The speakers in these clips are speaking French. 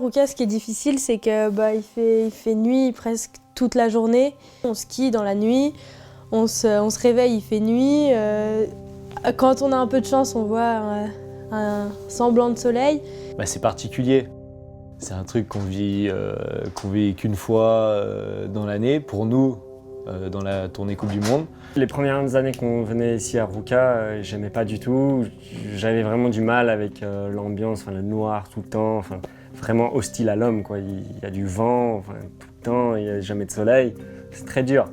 Ruka, ce qui est difficile, c'est que il fait nuit presque toute la journée. On skie dans la nuit, on se réveille, il fait nuit. Quand on a un peu de chance, on voit un semblant de soleil. C'est particulier. C'est un truc qu'on vit qu'une fois dans l'année, pour nous, dans la tournée Coupe du Monde. Les premières années qu'on venait ici à Ruka, j'aimais pas du tout. J'avais vraiment du mal avec l'ambiance, le noir tout le temps, vraiment hostile à l'homme, quoi. Il y a du vent tout le temps, il n'y a jamais de soleil. C'est très dur.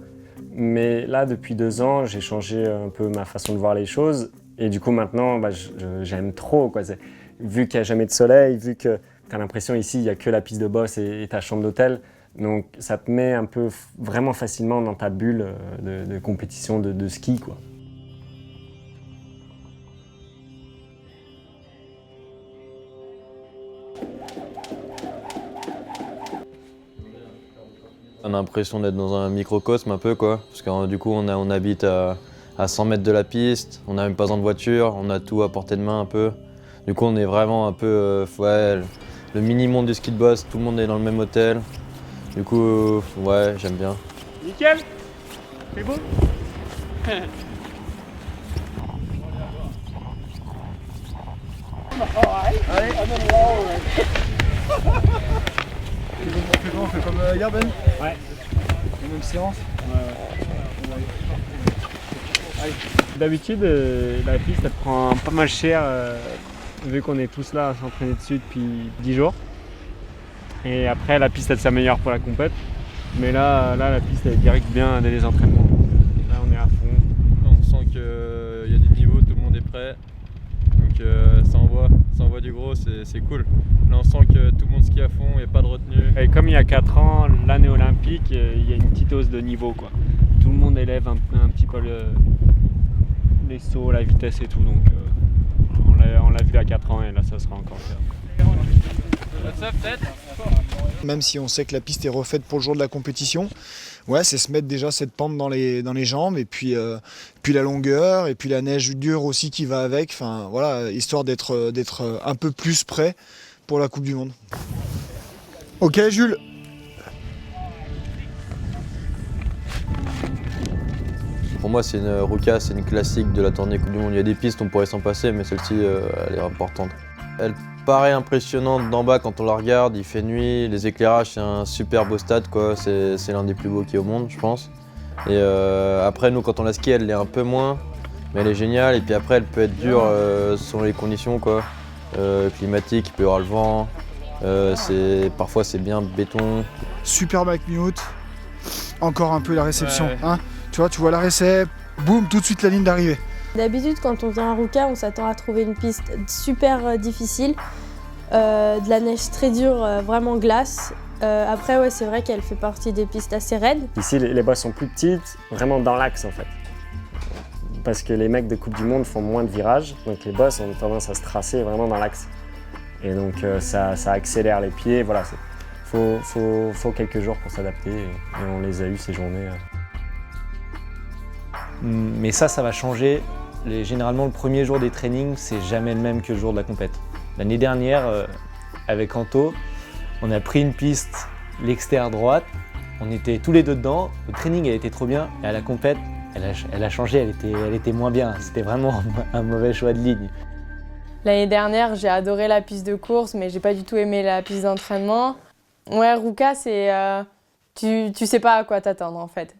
Mais là, depuis 2 ans, j'ai changé un peu ma façon de voir les choses. Et du coup, maintenant, j'aime trop, quoi. Vu qu'il n'y a jamais de soleil, vu que tu as l'impression ici, il n'y a que la piste de boss et ta chambre d'hôtel. Donc ça te met un peu vraiment facilement dans ta bulle de compétition de ski, quoi. On a l'impression d'être dans un microcosme un peu, quoi. Parce que du coup on habite à 100 mètres de la piste, on n'a même pas besoin de voiture, on a tout à portée de main un peu. Du coup on est vraiment un peu le mini-monde du ski de boss, tout le monde est dans le même hôtel. Du coup, ouais, j'aime bien. Nickel. C'est beau. Allez, on fait comme hier, Ben? Ouais. La même séance? Ouais. D'habitude, la piste, elle prend pas mal cher, vu qu'on est tous là à s'entraîner dessus depuis 10 jours. Et après, la piste, elle s'améliore pour la compète. Mais là, la piste, elle est direct bien dès les entraînements. Là, on est à fond. On sent qu'il y a des niveaux, tout le monde est prêt. Donc ça envoie du gros, c'est cool. Là, on sent que tout le monde skie à fond, il n'y a pas de retenue. Et comme il y a 4 ans, l'année olympique, il y a une petite hausse de niveau, quoi. Tout le monde élève un petit peu les sauts, la vitesse et tout. Donc on l'a vu à 4 ans et là, ça sera encore faire. Même si on sait que la piste est refaite pour le jour de la compétition, ouais, c'est se mettre déjà cette pente dans les jambes et puis la longueur et puis la neige dure aussi qui va avec. Enfin voilà, histoire d'être un peu plus prêt pour la Coupe du Monde. Ok, Jules. Pour moi, Ruka, c'est une classique de la tournée Coupe du Monde. Il y a des pistes, on pourrait s'en passer, mais celle-ci, elle est importante. Elle paraît impressionnante d'en bas quand on la regarde, il fait nuit, les éclairages, c'est un super beau stade, quoi. C'est l'un des plus beaux qu'il y ait au monde, je pense. Et après, nous, quand on la skie, elle l'est un peu moins, mais elle est géniale. Et puis après, elle peut être dure selon les conditions, quoi. Climatiques, il peut y avoir le vent, parfois c'est bien béton. Super back mute, encore un peu la réception, ouais. Hein, tu vois la récep, boum, tout de suite la ligne d'arrivée. D'habitude, quand on vient à Ruka, on s'attend à trouver une piste super difficile, de la neige très dure, vraiment glace. Après, ouais, c'est vrai qu'elle fait partie des pistes assez raides. Ici, les bosses sont plus petites, vraiment dans l'axe en fait. Parce que les mecs de Coupe du Monde font moins de virages, donc les bosses ont tendance à se tracer vraiment dans l'axe. Et donc ça accélère les pieds, voilà. Faut quelques jours pour s'adapter et on les a eu ces journées. Mais ça va changer. Généralement, le premier jour des trainings, c'est jamais le même que le jour de la compète. L'année dernière, avec Anto, on a pris une piste, l'extérieur droite, on était tous les deux dedans, le training elle était trop bien, et à la compète, elle a changé, elle était moins bien. C'était vraiment un mauvais choix de ligne. L'année dernière, j'ai adoré la piste de course, mais j'ai pas du tout aimé la piste d'entraînement. Ouais, Ruka, c'est... tu sais pas à quoi t'attendre, en fait.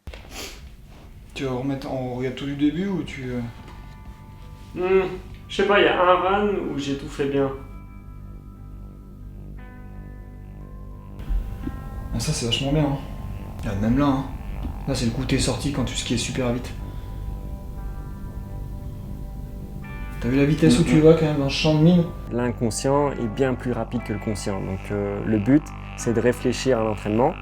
Tu vas on regarde tout du début ou tu... Je sais pas, il y a un run où j'ai tout fait bien. Ah, ça c'est vachement bien. Hein. Même là, hein. Là c'est le coup t'es sorti quand tu skies super vite. T'as vu la vitesse où tu vas quand même dans ce champ de mine? L'inconscient est bien plus rapide que le conscient. Donc le but, c'est de réfléchir à l'entraînement,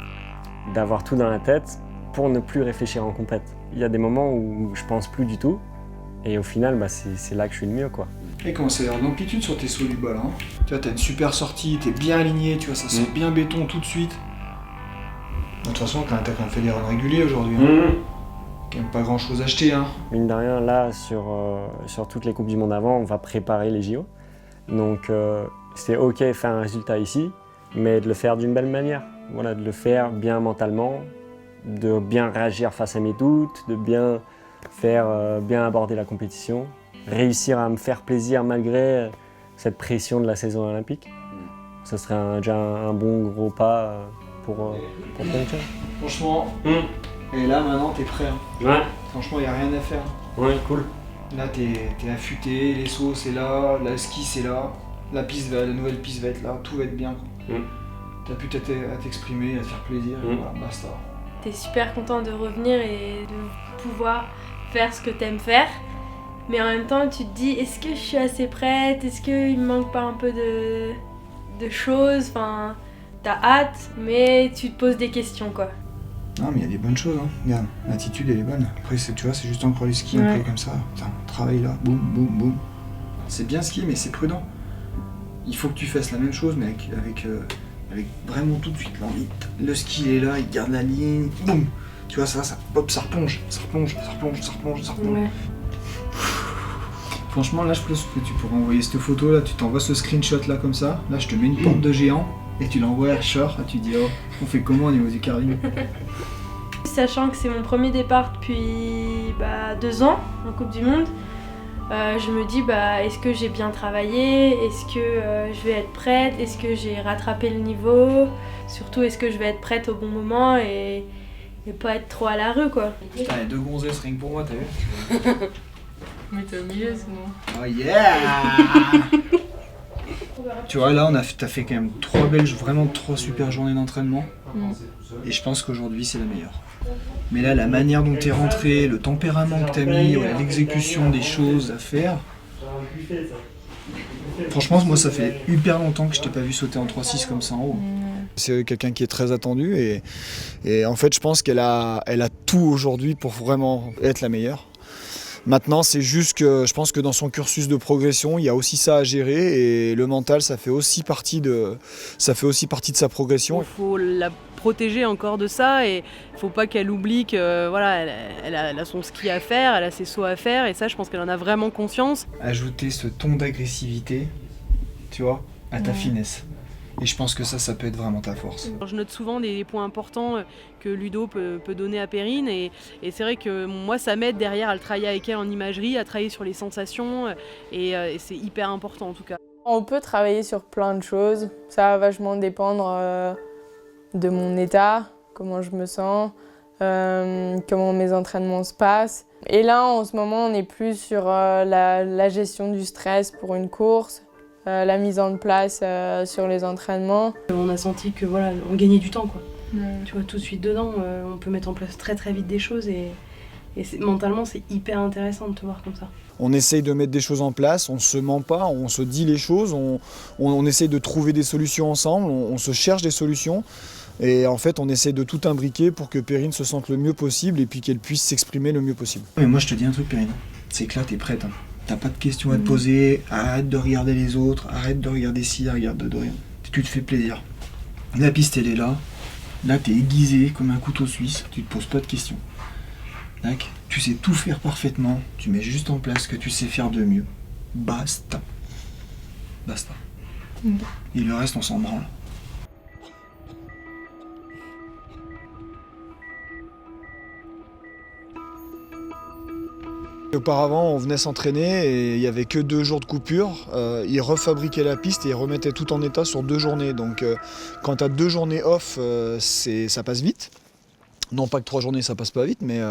d'avoir tout dans la tête pour ne plus réfléchir en compète. Il y a des moments où je pense plus du tout et au final, c'est là que je suis le mieux, quoi. Et comment ça a l'air d'amplitude sur tes sauts du bas là, hein. Tu vois, t'as une super sortie, t'es bien aligné, tu vois, ça sent bien béton tout de suite. De toute façon, t'as quand même fait des runs réguliers aujourd'hui. Hein. Quand même pas grand chose à acheter. Hein. Mine de rien, là, sur toutes les Coupes du Monde avant, on va préparer les JO. Donc c'est ok faire un résultat ici, mais de le faire d'une belle manière. Voilà, de le faire bien mentalement, de bien réagir face à mes doutes, de bien bien aborder la compétition, réussir à me faire plaisir malgré cette pression de la saison olympique. Ce serait déjà un bon gros pas pour Pyeongchang. Franchement, et là maintenant t'es prêt. Hein. Ouais. Franchement, il n'y a rien à faire. Ouais, cool. Là t'es affûté, les sauts c'est là, la ski c'est là, la nouvelle piste va être là, tout va être bien. T'as pu à t'exprimer, à te faire plaisir, et voilà, basta. T'es super content de revenir et de pouvoir faire ce que t'aimes faire. Mais en même temps, tu te dis, est-ce que je suis assez prête? Est-ce qu'il me manque pas un peu de choses? Enfin, t'as hâte, mais tu te poses des questions, quoi. Non, mais il y a des bonnes choses, hein. Regarde, l'attitude elle est bonne. Après, tu vois, c'est juste encore le ski un peu comme ça. Putain, travail là, boum, boum, boum. C'est bien skier, mais c'est prudent. Il faut que tu fasses la même chose, mais avec vraiment tout de suite l'envie. Le ski il est là, il garde la ligne, boum. Tu vois, ça replonge, ça replonge. Ouais. Franchement, là, je pense que tu pourrais envoyer cette photo là, tu t'envoies ce screenshot là comme ça. Là, je te mets une porte de géant et tu l'envoies à Hershore. Tu dis, oh, on fait comment au niveau du cardio? Sachant que c'est mon premier départ depuis 2 ans en Coupe du Monde, je me dis, est-ce que j'ai bien travaillé? Est-ce que je vais être prête? Est-ce que j'ai rattrapé le niveau? Surtout, est-ce que je vais être prête au bon moment et pas être trop à la rue, quoi. Putain, il y a 2 gonzesses rien que pour moi, t'as vu? Mais t'es au milieu sinon. Oh yeah. Tu vois, là, t'as fait quand même 3 super journées d'entraînement. Et je pense qu'aujourd'hui, c'est la meilleure. Mais là, la manière dont t'es rentré, le tempérament que t'as mis, l'exécution des choses à faire. Franchement, moi, ça fait hyper longtemps que je t'ai pas vu sauter en 3-6 comme ça en haut. C'est quelqu'un qui est très attendu et en fait, je pense qu'elle a tout aujourd'hui pour vraiment être la meilleure. Maintenant, c'est juste que je pense que dans son cursus de progression, il y a aussi ça à gérer et le mental, ça fait aussi partie de sa progression. Il faut la protéger encore de ça et il faut pas qu'elle oublie que voilà, elle a son ski à faire, elle a ses sauts à faire et ça, je pense qu'elle en a vraiment conscience. Ajouter ce ton d'agressivité, tu vois, à ta finesse. Et je pense que ça peut être vraiment ta force. Je note souvent des points importants que Ludo peut donner à Perrine et c'est vrai que moi ça m'aide derrière à le travailler avec elle en imagerie, à travailler sur les sensations et c'est hyper important en tout cas. On peut travailler sur plein de choses, ça va vachement dépendre de mon état, comment je me sens, comment mes entraînements se passent. Et là en ce moment on est plus sur la gestion du stress pour une course. La mise en place sur les entraînements. On a senti que voilà, on gagnait du temps quoi. Tu vois, tout de suite dedans, on peut mettre en place très très vite des choses et mentalement c'est hyper intéressant de te voir comme ça. On essaye de mettre des choses en place, on se ment pas, on se dit les choses, on essaye de trouver des solutions ensemble, on se cherche des solutions et en fait on essaye de tout imbriquer pour que Perrine se sente le mieux possible et puis qu'elle puisse s'exprimer le mieux possible. Mais moi je te dis un truc Perrine, c'est que là t'es prête. Hein. T'as pas de questions à te poser, arrête de regarder les autres, arrête de regarder ci, regarde de rien. Tu te fais plaisir. La piste elle est là, là t'es aiguisé comme un couteau suisse, tu te poses pas de questions. Tac. Tu sais tout faire parfaitement, tu mets juste en place ce que tu sais faire de mieux. Basta. Basta. Et le reste on s'en branle. Auparavant, on venait s'entraîner et il n'y avait que 2 jours de coupure. Ils refabriquaient la piste et ils remettaient tout en état sur 2 journées. Donc quand tu as 2 journées off, ça passe vite. Non pas que 3 journées ça passe pas vite, mais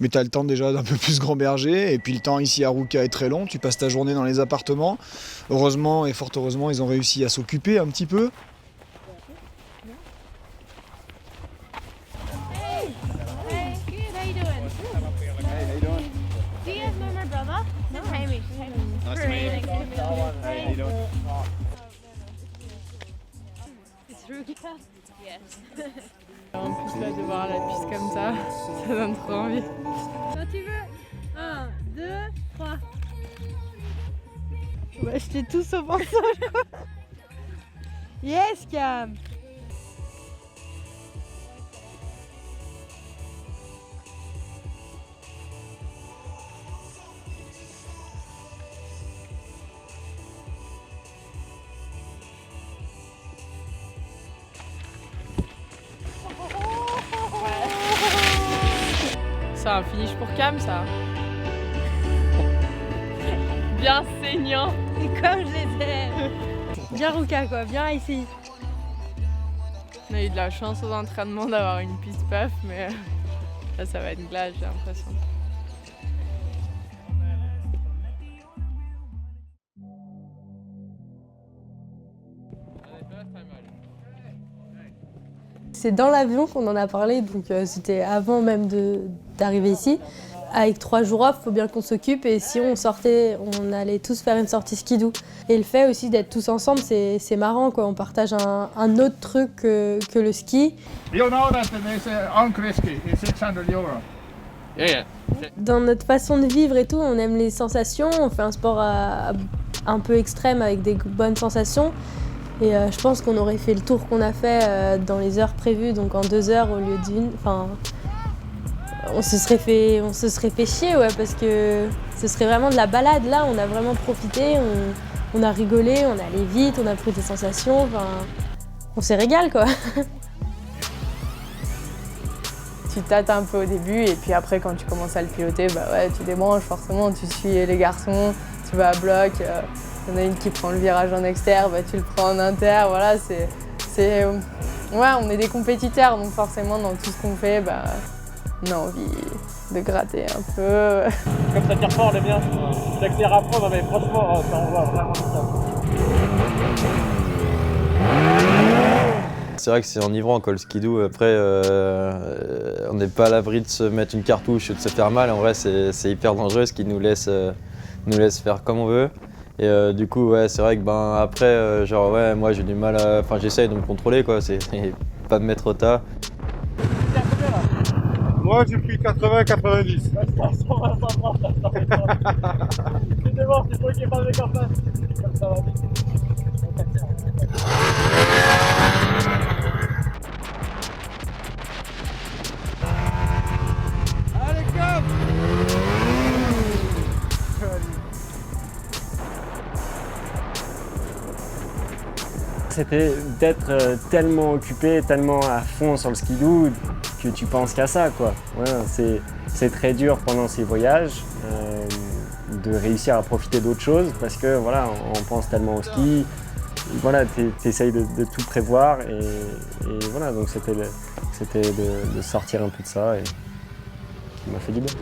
tu as le temps déjà d'un peu plus grand berger. Et puis le temps ici à Ruka est très long. Tu passes ta journée dans les appartements. Heureusement et fort heureusement, ils ont réussi à s'occuper un petit peu. En plus là de voir la piste comme ça donne trop envie. Quand tu veux, 1, 2, 3. On va acheter tous au morceau, je crois. Yes, Cam. un finish pour Cam, ça. Bien saignant. Comme je les aime. Bien Ruka quoi, bien ici. On a eu de la chance aux entraînements d'avoir une piste puff, mais là ça va être glace, j'ai l'impression. C'est dans l'avion qu'on en a parlé, donc c'était avant même d'arriver ici. Avec 3 jours off, il faut bien qu'on s'occupe et si on sortait, on allait tous faire une sortie skidoo. Et le fait aussi d'être tous ensemble, c'est marrant quoi. On partage un autre truc que le ski. Dans notre façon de vivre et tout, on aime les sensations, on fait un sport un peu extrême avec des bonnes sensations. Et je pense qu'on aurait fait le tour qu'on a fait dans les heures prévues, donc en 2 heures au lieu d'une. Enfin, on se serait fait chier, ouais, parce que ce serait vraiment de la balade. Là, on a vraiment profité, on a rigolé, on est allé vite, on a pris des sensations. Enfin, on s'est régalé, quoi. Tu tâtes un peu au début et puis après quand tu commences à le piloter, bah ouais, tu débranches forcément, tu suis les garçons, tu vas à bloc. Il y en a une qui prend le virage en externe, bah tu le prends en inter, voilà, ouais, on est des compétiteurs, donc forcément dans tout ce qu'on fait, bah, on a envie de gratter un peu. Comme ça tire fort, on est bien, j'accélère à fond, mais franchement, ça envoie vraiment C'est vrai que c'est enivrant quoi, le skidoo. Après, on n'est pas à l'abri de se mettre une cartouche ou de se faire mal. En vrai, c'est hyper dangereux, ce qui nous laisse faire comme on veut. Et du coup, ouais, c'est vrai que après, genre ouais, moi j'ai du mal à, enfin j'essaye de me contrôler quoi, c'est pas me mettre au tas. Moi j'ai pris 80-90. C'est bon, c'est toi qui es pas avec en face. Comme ça va vite. Allez, Cap! C'était d'être tellement occupé, tellement à fond sur le skidoo que tu penses qu'à ça, quoi. Ouais, c'est très dur pendant ces voyages de réussir à profiter d'autres choses parce que voilà, on pense tellement au ski. Voilà, t'essayes de tout prévoir et voilà, donc c'était de sortir un peu de ça et qui m'a fait du bien.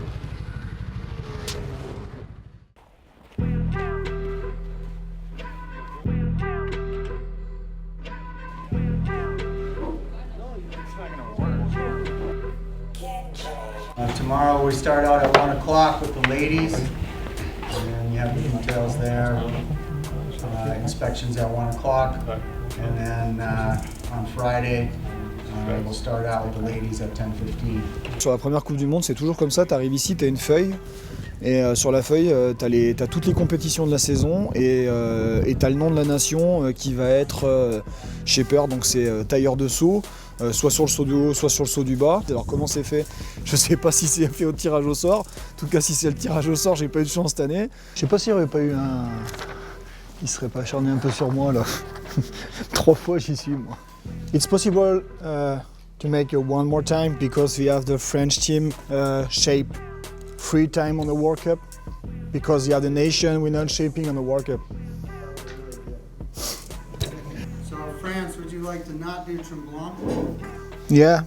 Tomorrow we start out at 1 o'clock with the ladies, and you have the details there. Inspections at 1 o'clock, and then on Friday we'll start out with the ladies at 10:15. Sur la première Coupe du Monde, c'est toujours comme ça, tu arrives ici, tu as une feuille, et sur la feuille, tu as toutes les compétitions de la saison, et tu as le nom de la nation qui va être shaper, donc c'est tailleur de saut, soit sur le saut du haut, soit sur le saut du bas. Alors comment c'est fait? Je sais pas si c'est fait au tirage au sort. En tout cas, si c'est le tirage au sort, j'ai pas eu de chance cette année. Je sais pas s'il n'y aurait pas eu un... Il serait pas acharné un peu sur moi là. 3 fois j'y suis moi. It's possible to make it one more time because we have the French team shape 3 times on the World Cup because you have the nation we're not shaping on the World Cup. So France, would you like to not do Tremblant? Yeah,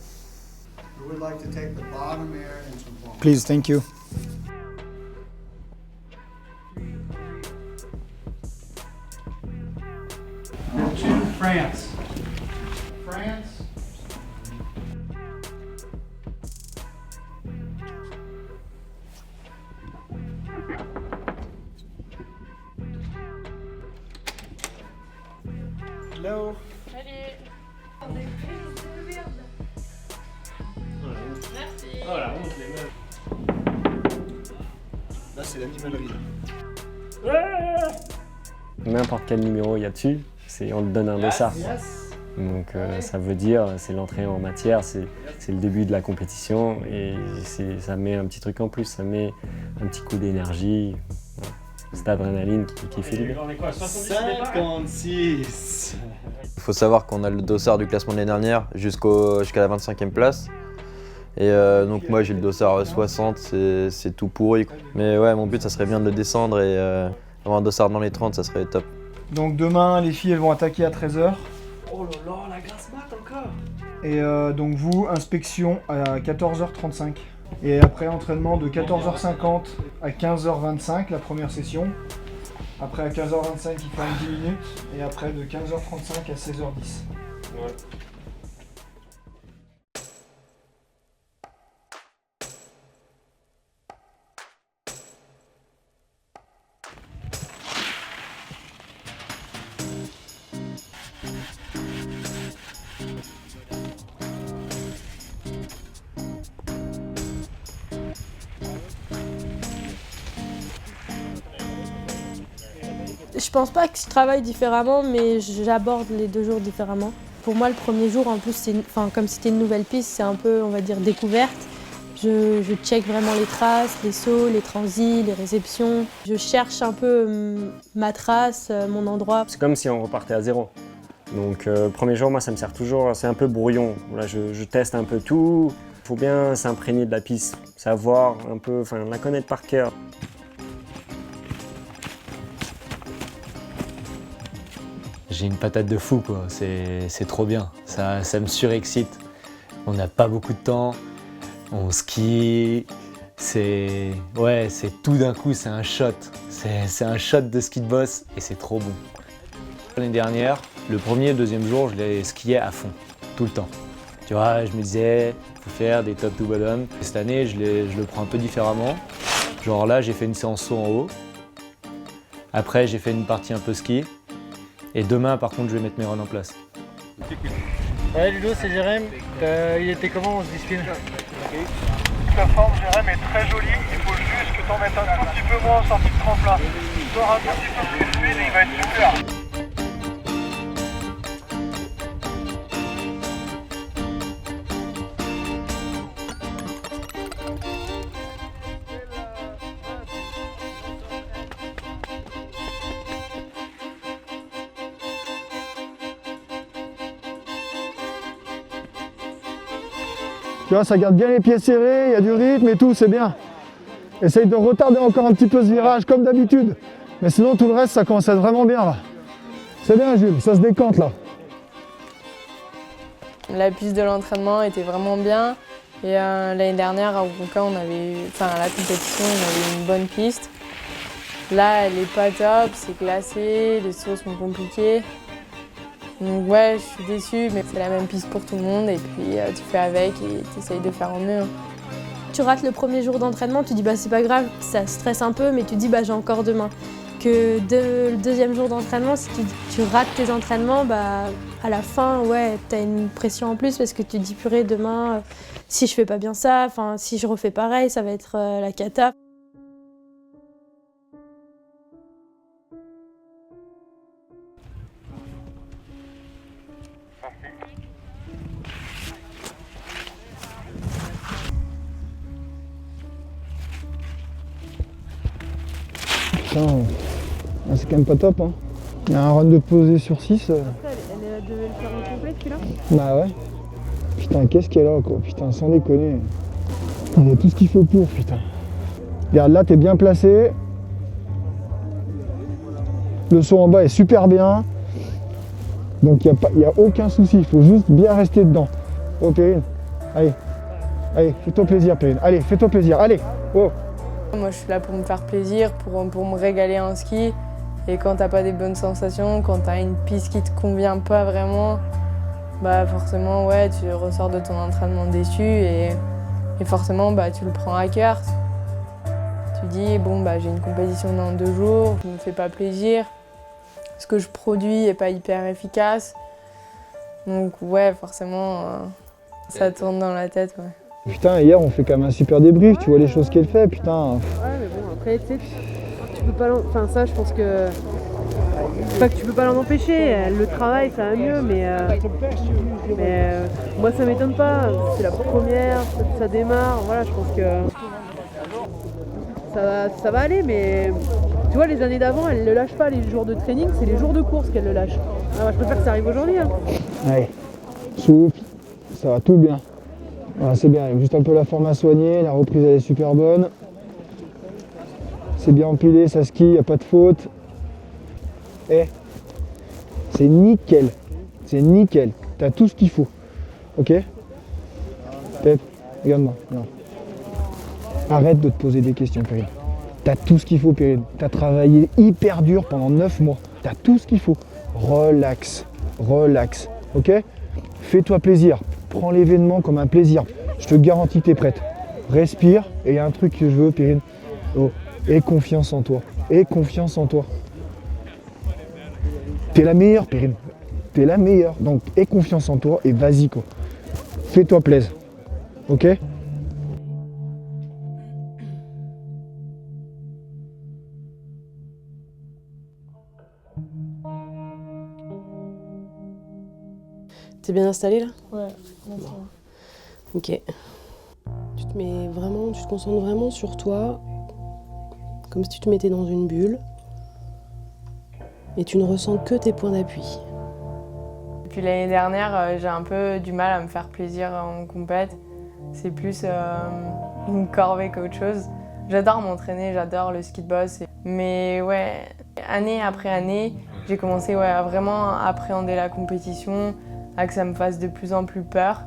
Or would like to take the bottom air and Tremblant? please, thank you. To France. France. Hello. Voilà, on monte les meufs. Là, c'est l'animalerie. N'importe quel numéro il y a dessus, on te donne un dossard. Donc ça veut dire, c'est l'entrée en matière, c'est le début de la compétition et ça met un petit truc en plus, ça met un petit coup d'énergie, voilà. Cette adrénaline qui fait du bien. On est quoi, 56. Il faut savoir qu'on a le dossard du classement de l'année dernière jusqu'à la 25e place. Et donc moi j'ai le dossard 60, c'est tout pourri. Mais ouais, mon but ça serait bien de le descendre et avoir un dossard dans les 30, ça serait top. Donc demain, les filles elles vont attaquer à 13h. Oh là là, la grasse mat encore. Et donc vous, inspection à 14h35. Et après entraînement de 14h50 à 15h25, la première session. Après à 15h25, il faut 10 minutes. Et après de 15h35 à 16h10. Ouais. Je pense pas que je travaille différemment, mais j'aborde les 2 jours différemment. Pour moi, le premier jour, en plus, comme c'était une nouvelle piste, c'est un peu, on va dire, découverte. Je check vraiment les traces, les sauts, les transits, les réceptions. Je cherche un peu ma trace, mon endroit. C'est comme si on repartait à zéro. Donc premier jour, moi ça me sert toujours, c'est un peu brouillon. Là, je teste un peu tout. Il faut bien s'imprégner de la piste, savoir un peu, la connaître par cœur. J'ai une patate de fou, quoi. C'est trop bien. Ça me surexcite. On n'a pas beaucoup de temps. On skie. C'est tout d'un coup, c'est un shot. C'est un shot de ski de boss et c'est trop bon. L'année dernière, le premier et le deuxième jour, je les skiais à fond, tout le temps. Tu vois, je me disais, il faut faire des top to bottom. Et cette année, je le prends un peu différemment. Genre là, j'ai fait une séance saut en haut. Après, j'ai fait une partie un peu ski. Et demain, par contre, je vais mettre mes runs en place. Ouais, Ludo, c'est Jérém. Il était comment, on se dispute? La forme, Jérém, est très jolie. Il faut juste que tu en mettes un tout petit peu moins en sortie de tremplin. Tu sors un tout petit peu plus fluide et il va être super. Tu vois, ça garde bien les pieds serrés, il y a du rythme et tout, c'est bien. Essaye de retarder encore un petit peu ce virage, comme d'habitude. Mais sinon, tout le reste, ça commence à être vraiment bien, là. C'est bien, Jules, ça se décante, là. La piste de l'entraînement était vraiment bien. Et l'année dernière, à Ruka, à la compétition, on avait une bonne piste. Là, elle est pas top, c'est glacé, les sauts sont compliqués. Donc ouais, je suis déçue, mais c'est la même piste pour tout le monde et puis tu fais avec et tu essayes de faire au mieux. Tu rates le premier jour d'entraînement, tu dis bah c'est pas grave, ça stresse un peu, mais tu dis bah j'ai encore demain. Que le deuxième jour d'entraînement, si tu rates tes entraînements, bah à la fin, ouais, t'as une pression en plus parce que tu te dis purée demain, si je fais pas bien ça, si je refais pareil, ça va être la cata. C'est quand même pas top, hein. Il y a un run de posée sur 6. Elle devait le faire en complet celui-là? Bah ouais. Putain, qu'est-ce qu'elle a, quoi. Putain, sans déconner. Il y a tout ce qu'il faut pour, putain. Regarde, là, t'es bien placé. Le saut en bas est super bien. Donc, il n'y a aucun souci. Il faut juste bien rester dedans. Oh, Perrine. Allez. Allez, fais-toi plaisir, Perrine. Allez, fais-toi plaisir. Allez. Oh. Moi, je suis là pour me faire plaisir, pour me régaler en ski. Et quand t'as pas des bonnes sensations, quand t'as une piste qui te convient pas vraiment, bah forcément, ouais, tu ressors de ton entraînement déçu et forcément, bah tu le prends à cœur. Tu dis, bon, bah j'ai une compétition dans 2 jours, je me fais pas plaisir. Ce que je produis est pas hyper efficace. Donc ouais, forcément, ça tourne dans la tête, ouais. Putain, hier on fait quand même un super débrief, tu vois les choses qu'elle fait, putain. Ouais, mais bon, après, tu sais, tu peux pas ça, je pense que. C'est pas que tu peux pas l'en empêcher, le travail, ça va mieux, mais moi ça m'étonne pas. C'est la première, ça démarre, voilà, je pense que. Ça va aller, mais. Tu vois, les années d'avant, elle ne lâche pas les jours de training, c'est les jours de course qu'elle le lâche. Alors, je préfère que ça arrive aujourd'hui. Hein. Allez, souffle, ça va tout bien. Voilà, c'est bien, il y a juste un peu la forme à soigner, la reprise elle est super bonne. C'est bien empilé, ça skie, il n'y a pas de faute. Eh, c'est nickel, t'as tout ce qu'il faut, ok? Pep, regarde-moi, non. Arrête de te poser des questions, Perrine. T'as tout ce qu'il faut, Perrine. T'as travaillé hyper dur pendant 9 mois. T'as tout ce qu'il faut. Relax, ok? Fais-toi plaisir. Prends l'événement comme un plaisir. Je te garantis que t'es prête. Respire. Et il y a un truc que je veux, Perrine. Oh, aie confiance en toi. T'es la meilleure, Perrine. T'es la meilleure. Donc, aie confiance en toi et vas-y, quoi. Fais-toi plaisir. Ok? T'es bien installé là? Ouais, merci. Ok. Tu te concentres vraiment sur toi, comme si tu te mettais dans une bulle, et tu ne ressens que tes points d'appui. Depuis l'année dernière, j'ai un peu du mal à me faire plaisir en compète. C'est plus une corvée qu'autre chose. J'adore m'entraîner, j'adore le ski de boss. Mais ouais, année après année, j'ai commencé à vraiment appréhender la compétition, à que ça me fasse de plus en plus peur.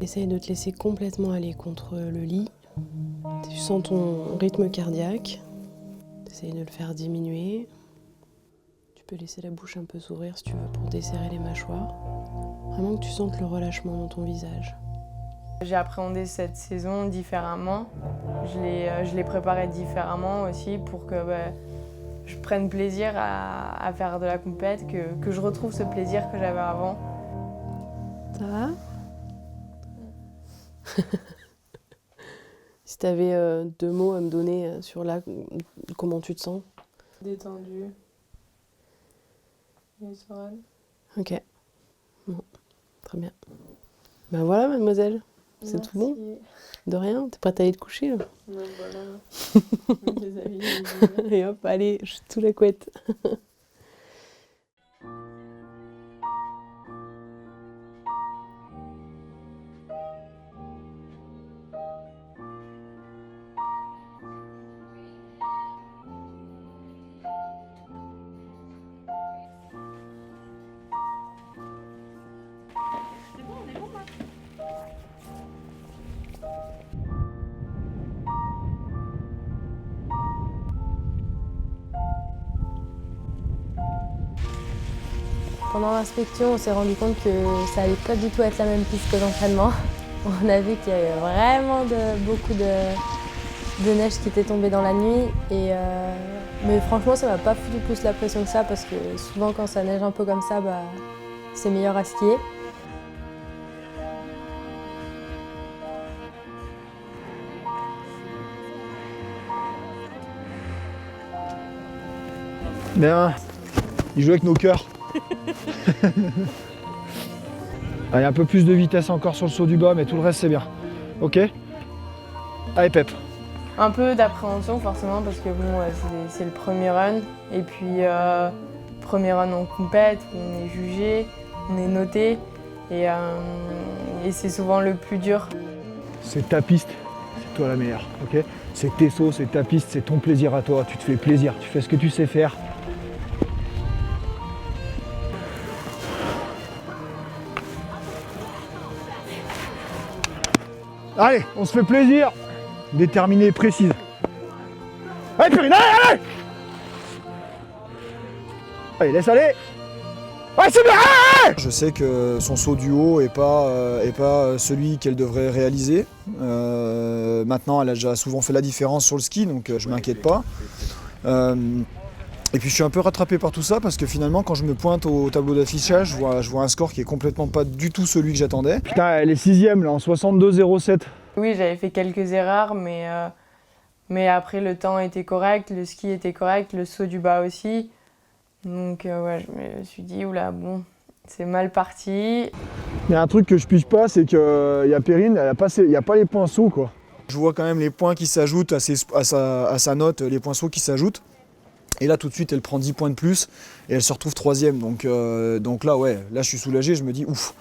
Essaye de te laisser complètement aller contre le lit. Tu sens ton rythme cardiaque. Essaye de le faire diminuer. Tu peux laisser la bouche un peu s'ouvrir si tu veux pour desserrer les mâchoires. Vraiment que tu sentes le relâchement dans ton visage. J'ai appréhendé cette saison différemment. Je l'ai préparée différemment aussi pour que je prenne plaisir à faire de la compète, que je retrouve ce plaisir que j'avais avant. Ça va? Si tu avais 2 mots à me donner sur là, comment tu te sens? Détendu. Et sereine. Ok. Bon, très bien. Ben voilà, mademoiselle. C'est Merci. tout bon? De rien? T'es prête à aller te coucher là? Donc voilà. Les amis, Et hop, allez, je sous la couette. Pendant l'inspection, on s'est rendu compte que ça allait pas du tout être la même piste que l'entraînement. On a vu qu'il y avait vraiment beaucoup de neige qui était tombée dans la nuit. Mais franchement, ça m'a pas foutu plus la pression que ça parce que souvent quand ça neige un peu comme ça, c'est meilleur à skier. Bien, il joue avec nos cœurs. Allez, un peu plus de vitesse encore sur le saut du bas, mais tout le reste c'est bien. Ok? Allez Pep. Un peu d'appréhension forcément parce que bon, c'est le premier run. Et puis premier run en compète, on est jugé, on est noté. Et c'est souvent le plus dur. C'est ta piste, c'est toi la meilleure. Ok? C'est tes sauts, c'est ta piste, c'est ton plaisir à toi. Tu te fais plaisir, tu fais ce que tu sais faire. Allez, on se fait plaisir. Déterminée et précise. Allez, Perrine, allez! Allez, laisse aller. Ouais, c'est bien! Allez! Je sais que son saut du haut n'est pas celui qu'elle devrait réaliser. Maintenant, elle a déjà souvent fait la différence sur le ski, donc je ne m'inquiète pas. Et puis je suis un peu rattrapé par tout ça parce que finalement quand je me pointe au tableau d'affichage, je vois un score qui est complètement pas du tout celui que j'attendais. Putain, elle est 6ème là en 62,07. Oui, j'avais fait quelques erreurs, mais après le temps était correct, le ski était correct, le saut du bas aussi. Donc ouais, je me suis dit, oula, bon, c'est mal parti. Il y a un truc que je pige pas, c'est qu'il y a Perrine, il n'y a pas les points sauts quoi. Je vois quand même les points qui s'ajoutent à sa note, les points sauts qui s'ajoutent. Et là tout de suite elle prend 10 points de plus et elle se retrouve 3ème. Donc là ouais, là je suis soulagé, je me dis ouf,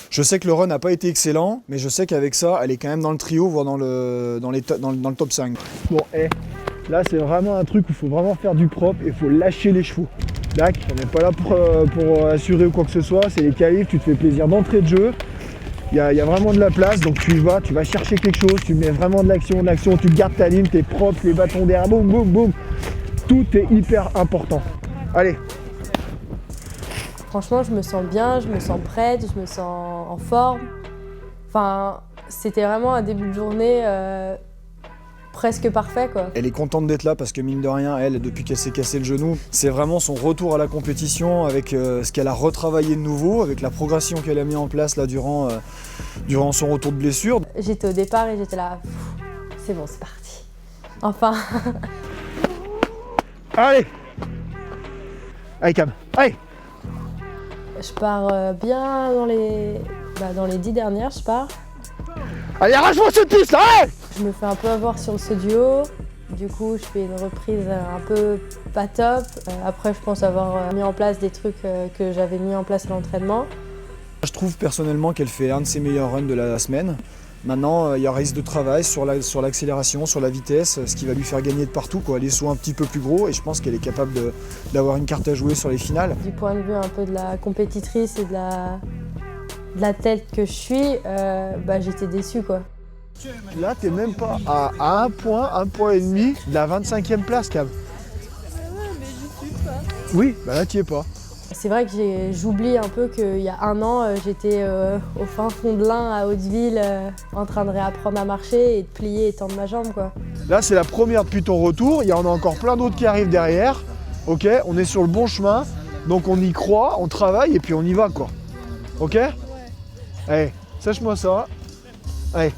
Je sais que le run n'a pas été excellent, mais je sais qu'avec ça, elle est quand même dans le trio, voire dans le top 5. Bon, là c'est vraiment un truc où il faut vraiment faire du propre et il faut lâcher les chevaux. D'accord, on n'est pas là pour assurer ou quoi que ce soit, c'est les qualifs, tu te fais plaisir d'entrée de jeu. Il y a vraiment de la place, donc tu vas chercher quelque chose, tu mets vraiment de l'action, tu gardes ta ligne, t'es propre, les bâtons derrière, boum, boum, boum. Tout est hyper important. Allez. Franchement, je me sens bien, je me sens prête, je me sens en forme. Enfin, c'était vraiment un début de journée presque parfait, quoi. Elle est contente d'être là parce que mine de rien, elle, depuis qu'elle s'est cassé le genou, c'est vraiment son retour à la compétition avec ce qu'elle a retravaillé de nouveau, avec la progression qu'elle a mis en place là durant son retour de blessure. J'étais au départ et j'étais là, c'est bon, c'est parti. Enfin. Allez. Allez, Cam, allez. Je pars bien dans les 10 dernières, je pars. Allez, arrache-moi cette piste, là, allez. Je me fais un peu avoir sur le saut du haut. Du coup, je fais une reprise un peu pas top. Après, je pense avoir mis en place des trucs que j'avais mis en place à l'entraînement. Je trouve personnellement qu'elle fait un de ses meilleurs runs de la semaine. Maintenant, il y a un risque de travail sur l'accélération, sur la vitesse, ce qui va lui faire gagner de partout, quoi. Les sauts un petit peu plus gros et je pense qu'elle est capable d'avoir une carte à jouer sur les finales. Du point de vue un peu de la compétitrice et de la tête que je suis, j'étais déçue, quoi. Là, t'es même pas à un point et demi de la 25e place, Cam. Mais j'y suis pas. Oui, là, t'y es pas. C'est vrai que j'oublie un peu qu'il y a un an, j'étais au fin fond de l'Ain, à Hauteville, en train de réapprendre à marcher et de plier et tendre ma jambe, quoi. Là, c'est la première depuis ton retour. Il y en a encore plein d'autres qui arrivent derrière. Ok, on est sur le bon chemin. Donc, on y croit, on travaille et puis on y va, quoi. Ok? Ouais. Allez, sèche-moi ça. Allez.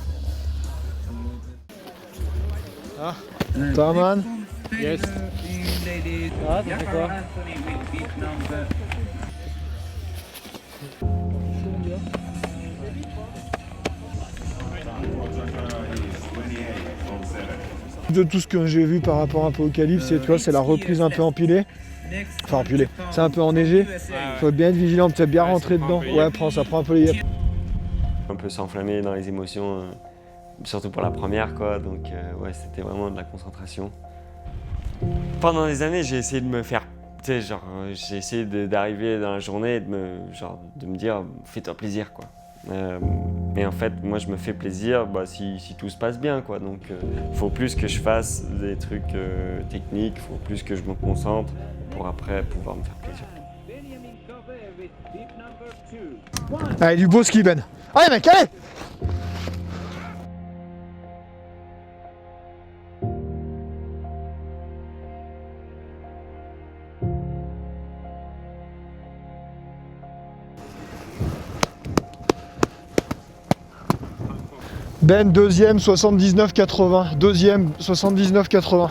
Ah, toi, man. Yes. Ah, ça fait quoi? De tout ce que j'ai vu par rapport un peu au calife, c'est la reprise un peu empilée. Enfin empilée, c'est un peu enneigé. Faut bien être vigilant, peut-être bien rentrer dedans. Ouais, ça prend un peu les yeux. Un peu s'enflammer dans les émotions, surtout pour la première, quoi. Donc ouais, c'était vraiment de la concentration. Pendant des années, j'ai essayé de me faire, j'ai essayé d'arriver dans la journée et de me dire, fais-toi plaisir, quoi. Mais en fait, moi, je me fais plaisir si tout se passe bien, quoi. Donc, faut plus que je fasse des trucs techniques, faut plus que je me concentre pour après pouvoir me faire plaisir. Allez, du beau ski, Ben. Allez, mec, allez! Ben, deuxième, 79,80. Deuxième, 79,80.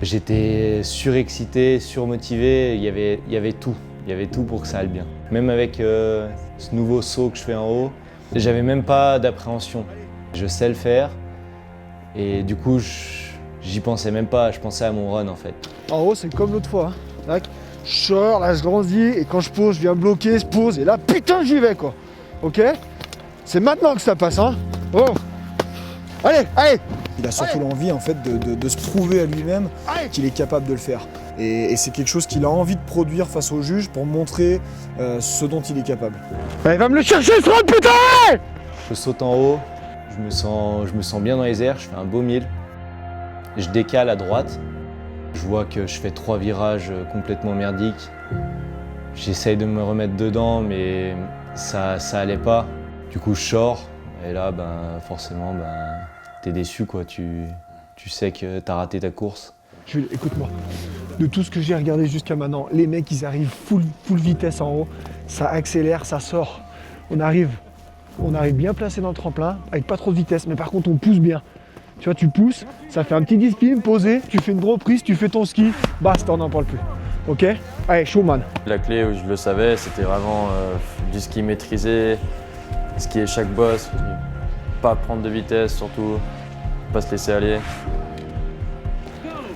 J'étais surexcité, surmotivé, il y avait tout. Il y avait tout pour que ça aille bien. Même avec ce nouveau saut que je fais en haut, j'avais même pas d'appréhension. Je sais le faire et du coup, j'y pensais même pas, je pensais à mon run en fait. En haut, c'est comme l'autre fois. Hein. Je sors, là je grandis et quand je pose, je viens bloquer, je pose et là, putain, j'y vais, quoi. Ok? C'est maintenant que ça passe, hein? Oh! Allez, allez! Il a surtout l'envie en fait de se prouver à lui-même qu'il est capable de le faire. Et c'est quelque chose qu'il a envie de produire face au juge pour montrer ce dont il est capable. Allez, va me le chercher ce run, putain! Je saute en haut, je me sens bien dans les airs, je fais un beau 1000. Je décale à droite, je vois que je fais 3 virages complètement merdiques. J'essaye de me remettre dedans mais ça allait pas. Du coup je sors et là forcément t'es déçu, quoi. Tu sais que t'as raté ta course. Jules, écoute-moi. De tout ce que j'ai regardé jusqu'à maintenant, les mecs ils arrivent full vitesse en haut, ça accélère, ça sort. On arrive bien placé dans le tremplin, avec pas trop de vitesse, mais par contre on pousse bien. Tu vois, tu pousses, ça fait un petit discipline, posé, tu fais une reprise, tu fais ton ski, basta, on n'en parle plus. Ok? Allez, showman. La clé, je le savais, c'était vraiment du ski maîtrisé, skier chaque bosse, pas prendre de vitesse surtout, pas se laisser aller.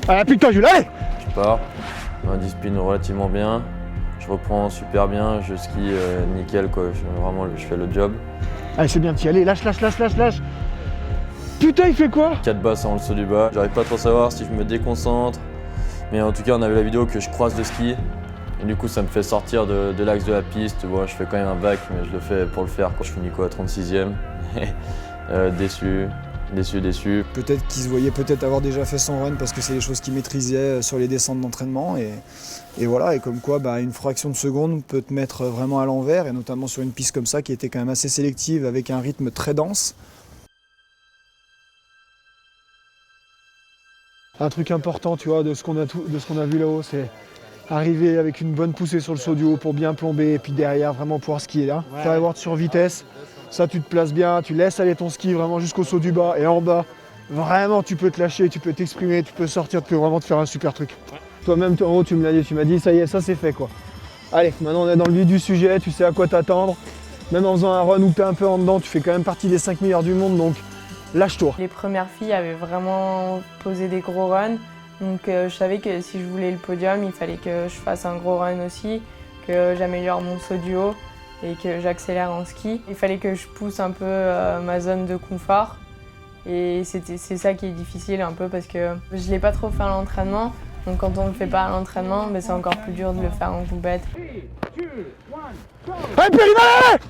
Allez, appuie-toi, Jules, allez! Je pars, un discipline relativement bien, Je reprends super bien, je skie nickel quoi, vraiment je fais le job. Allez c'est bien, t'y allez, lâche. Putain il fait quoi? 4 basses avant le saut du bas, j'arrive pas trop à savoir si je me déconcentre, mais en tout cas on a vu la vidéo que je croise de ski, et du coup ça me fait sortir de l'axe de la piste. Bon, je fais quand même un bac, mais je le fais pour le faire quand je finis quoi, 36e. Déçu. Peut-être qu'il se voyait peut-être avoir déjà fait son run parce que c'est les choses qu'il maîtrisait sur les descentes d'entraînement et voilà, et comme quoi une fraction de seconde peut te mettre vraiment à l'envers, et notamment sur une piste comme ça qui était quand même assez sélective avec un rythme très dense. Un truc important, tu vois, de ce qu'on a vu là-haut, c'est arriver avec une bonne poussée sur le saut du haut pour bien plomber et puis derrière vraiment pouvoir skier là. Tu vas avoir sur vitesse, ça tu te places bien, tu laisses aller ton ski vraiment jusqu'au saut du bas, et en bas, vraiment tu peux te lâcher, tu peux t'exprimer, tu peux sortir, tu peux vraiment te faire un super truc. Ouais. Toi-même en haut tu m'as dit ça y est, ça c'est fait quoi. Allez, maintenant on est dans le vif du sujet, tu sais à quoi t'attendre. Même en faisant un run où t'es un peu en dedans, tu fais quand même partie des 5 meilleurs du monde, donc lâche-toi. Les premières filles avaient vraiment posé des gros runs, donc je savais que si je voulais le podium, il fallait que je fasse un gros run aussi, que j'améliore mon saut du haut et que j'accélère en ski. Il fallait que je pousse un peu ma zone de confort, et c'est ça qui est difficile un peu parce que je ne l'ai pas trop fait à l'entraînement, donc quand on ne le fait pas à l'entraînement, c'est encore plus dur de le faire en compète.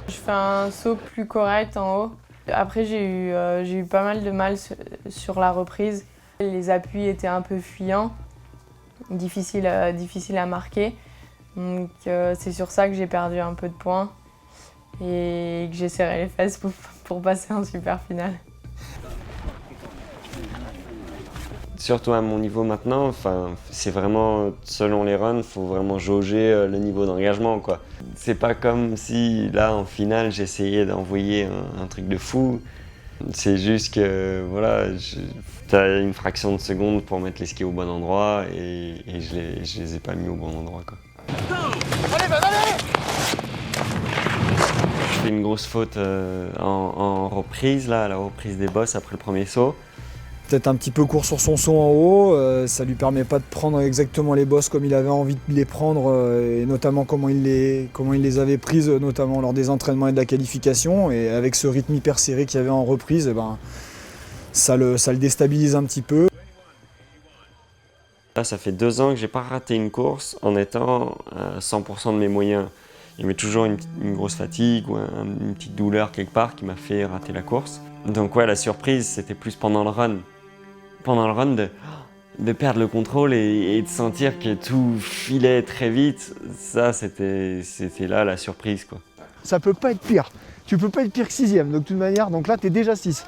Je fais un saut plus correct en haut. Après j'ai eu pas mal de mal sur la reprise. Les appuis étaient un peu fuyants, difficiles à marquer. Donc c'est sur ça que j'ai perdu un peu de points et que j'ai serré les fesses pour passer en super finale. Surtout à mon niveau maintenant, c'est vraiment selon les runs, il faut vraiment jauger le niveau d'engagement quoi. C'est pas comme si là en finale j'essayais d'envoyer un truc de fou. C'est juste que voilà, t'as une fraction de seconde pour mettre les skis au bon endroit et je les ai pas mis au bon endroit quoi. Je fais une grosse faute en reprise là, à la reprise des bosses après le premier saut. Peut-être un petit peu court sur son saut en haut, ça lui permet pas de prendre exactement les bosses comme il avait envie de les prendre, et notamment comment il les avait prises, notamment lors des entraînements et de la qualification, et avec ce rythme hyper serré qu'il y avait en reprise, ça le déstabilise un petit peu. Là, ça fait 2 ans que j'ai pas raté une course en étant à 100% de mes moyens. Il y avait toujours une grosse fatigue ou une petite douleur quelque part qui m'a fait rater la course. Donc ouais, la surprise, c'était plus pendant le run. Pendant le run, de perdre le contrôle et de sentir que tout filait très vite, ça c'était là la surprise quoi. Ça peut pas être pire. Tu peux pas être pire que 6ème, donc de toute manière, donc là t'es déjà 6.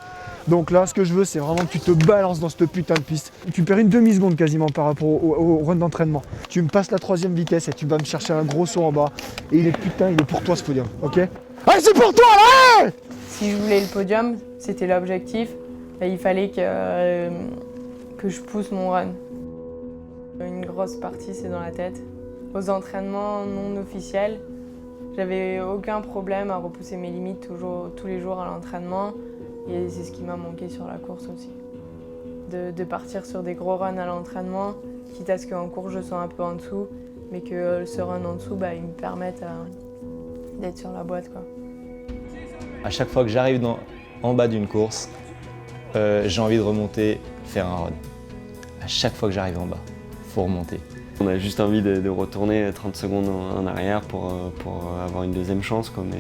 Donc là, ce que je veux, c'est vraiment que tu te balances dans cette putain de piste. Tu perds une demi-seconde quasiment par rapport au run d'entraînement. Tu me passes la 3ème vitesse et tu vas me chercher un gros saut en bas. Et il est pour toi ce podium, ok? Allez, c'est pour toi là! Si je voulais le podium, c'était l'objectif. Il fallait que je pousse mon run. Une grosse partie, c'est dans la tête. Aux entraînements non officiels, j'avais aucun problème à repousser mes limites tous les jours à l'entraînement. Et c'est ce qui m'a manqué sur la course aussi. De partir sur des gros runs à l'entraînement, quitte à ce qu'en course je sois un peu en dessous, mais que ce run en dessous, il me permette d'être sur la boîte quoi. À chaque fois que j'arrive en bas d'une course, j'ai envie de remonter, faire un run. À chaque fois que j'arrive en bas, il faut remonter. On a juste envie de retourner 30 secondes en arrière pour avoir une deuxième chance quoi, mais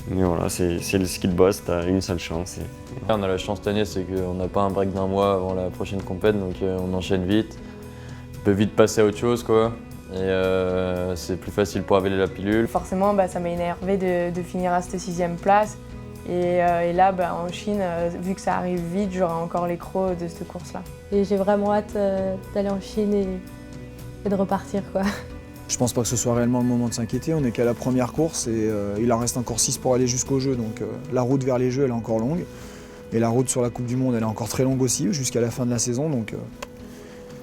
voilà, c'est le ski de boss, t'as une seule chance. On a la chance cette année, c'est qu'on n'a pas un break d'1 mois avant la prochaine compète, donc on enchaîne vite. On peut vite passer à autre chose quoi. Et c'est plus facile pour avaler la pilule. Forcément, ça m'a énervé de finir à cette 6ème place. Et là, en Chine, vu que ça arrive vite, j'aurai encore les crocs de cette course-là. Et j'ai vraiment hâte d'aller en Chine et de repartir quoi. Je pense pas que ce soit réellement le moment de s'inquiéter, on n'est qu'à la première course et il en reste encore 6 pour aller jusqu'aux Jeux, donc la route vers les Jeux elle est encore longue. Et la route sur la Coupe du Monde elle est encore très longue aussi, jusqu'à la fin de la saison, donc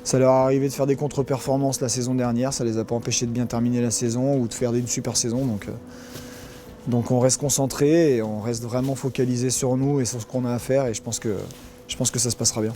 ça leur est arrivé de faire des contre-performances la saison dernière, ça les a pas empêchés de bien terminer la saison ou de faire une super saison, donc on reste concentré et on reste vraiment focalisé sur nous et sur ce qu'on a à faire, et je pense que ça se passera bien.